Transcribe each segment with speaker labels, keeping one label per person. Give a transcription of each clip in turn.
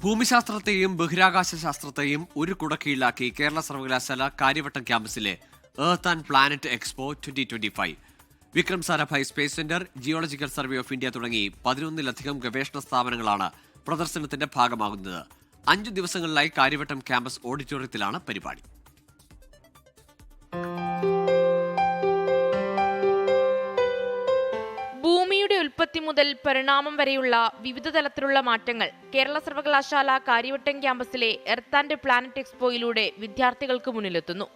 Speaker 1: ഭൂമിശാസ്ത്രത്തെയും ബഹിരാകാശ ശാസ്ത്രത്തെയും ഒരു കുടക്കീഴിലാക്കി കേരള സർവകലാശാല കാര്യവട്ടം ക്യാമ്പസിലെ earth and planet expo 2025. Vikram Sarabhai space centre, geological survey of India തുടങ്ങി 11-ലധികം ഗവേഷണ സ്ഥാപനങ്ങളാണ് പ്രദർശനത്തിന്റെ ഭാഗമാകുന്നത്. 5 ദിവസങ്ങളിലായി കാര്യവട്ടം ക്യാമ്പസ് ഓഡിറ്റോറിയത്തിലാണ് പരിപാടി.
Speaker 2: ഭൂമിയുടെ ഉൽപ്പത്തി മുതൽ പരിണാമം വരെയുള്ള വിവിധ തലത്തിലുള്ള മാറ്റങ്ങൾ കേരള സർവകലാശാല കാര്യവട്ടം ക്യാമ്പസിലെ എർത്ത് ആൻഡ് പ്ലാനറ്റ് എക്സ്പോയിലൂടെ വിദ്യാർത്ഥികൾക്ക് മുന്നിലെത്തുന്നു.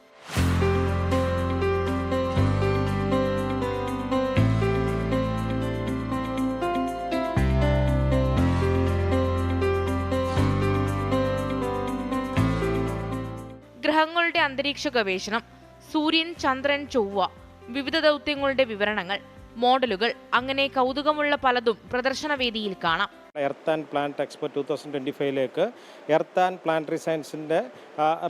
Speaker 2: ഗ്രഹങ്ങളുടെ അന്തരീക്ഷ ഗവേഷണം, സൂര്യൻ, ചന്ദ്രൻ, ചൊവ്വ, വിവിധ ദൗത്യങ്ങളുടെ വിവരണങ്ങൾ, മോഡലുകൾ, അങ്ങനെ കൗതുകമുള്ള പലതും പ്രദർശനവേദിയിൽ കാണാം.
Speaker 3: എർത്ത് ആൻഡ് പ്ലാനറ്റ് എക്സ്പോ 2025ലേക്ക് എർത്ത് ആൻഡ് പ്ലാനറ്ററി സയൻസിൻ്റെ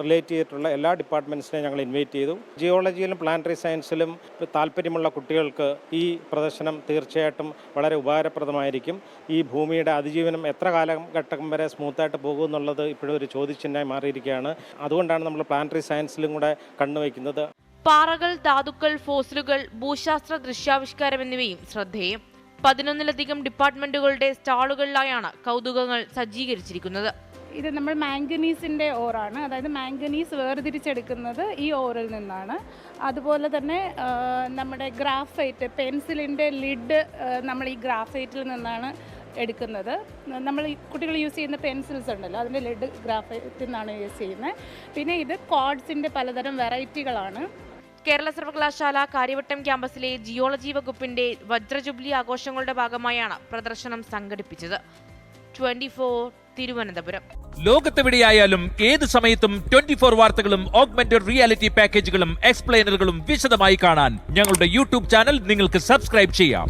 Speaker 3: റിലേറ്റ് ചെയ്തിട്ടുള്ള എല്ലാ ഡിപ്പാർട്ട്മെൻറ്റ്സിനെയും ഞങ്ങൾ ഇൻവൈറ്റ് ചെയ്തു. ജിയോളജിയിലും പ്ലാനറ്ററി സയൻസിലും താല്പര്യമുള്ള കുട്ടികൾക്ക് ഈ പ്രദർശനം തീർച്ചയായിട്ടും വളരെ ഉപകാരപ്രദമായിരിക്കും. ഈ ഭൂമിയുടെ അതിജീവനം എത്ര കാലഘട്ടം വരെ സ്മൂത്തായിട്ട് പോകുമെന്നുള്ളത് ഇപ്പോഴും ഒരു ചോദ്യചിഹ്നമായി മാറിയിരിക്കുകയാണ്. അതുകൊണ്ടാണ് നമ്മൾ പ്ലാനറ്ററി സയൻസിലും കൂടെ കണ്ണുവയ്ക്കുന്നത്.
Speaker 2: പാറകൾ, ധാതുക്കൾ, ഫോസിലുകൾ, ഭൂശാസ്ത്ര ദൃശ്യാവിഷ്കാരം എന്നിവയും ശ്രദ്ധേയം. 11-ലധികം ഡിപ്പാർട്ട്മെന്റുകളുടെ സ്റ്റാളുകളിലായാണ് കൗതുകങ്ങൾ സജ്ജീകരിച്ചിരിക്കുന്നത്.
Speaker 4: ഇത് നമ്മൾ മാംഗനീസിൻ്റെ ഓറാണ്, അതായത് മാംഗനീസ് വേർതിരിച്ചെടുക്കുന്നത് ഈ ഓറിൽ നിന്നാണ്. അതുപോലെ തന്നെ നമ്മുടെ ഗ്രാഫൈറ്റ്, പെൻസിലിൻ്റെ ലിഡ് നമ്മൾ ഈ ഗ്രാഫൈറ്റിൽ നിന്നാണ് എടുക്കുന്നത്. നമ്മൾ ഈ കുട്ടികൾ യൂസ് ചെയ്യുന്ന പെൻസിൽസ് ഉണ്ടല്ലോ, അതിൻ്റെ ലിഡ് ഗ്രാഫൈറ്റിൽ നിന്നാണ് യൂസ് ചെയ്യുന്നത്. പിന്നെ ഇത് ക്വാഡ്സിൻ്റെ പലതരം വെറൈറ്റികളാണ്.
Speaker 2: കേരള സർവകലാശാല കാര്യവട്ടം ക്യാമ്പസിലെ ജിയോളജി വകുപ്പിന്റെ വജ്രജൂബിലി ആഘോഷങ്ങളുടെ ഭാഗമായാണ് പ്രദർശനം സംഘടിപ്പിച്ചത്. 24 തിരുവനന്തപുരം.
Speaker 5: ലോകത്തെവിടെയായാലും ഏത് സമയത്തും 24 വാർത്തകളും ഓഗ്മെന്റഡ് റിയാലിറ്റി പാക്കേജുകളും എക്സ്പ്ലെയിനറുകളും വിശദമായി കാണാൻ ഞങ്ങളുടെ യൂട്യൂബ് ചാനൽ നിങ്ങൾക്ക് സബ്സ്ക്രൈബ് ചെയ്യാം.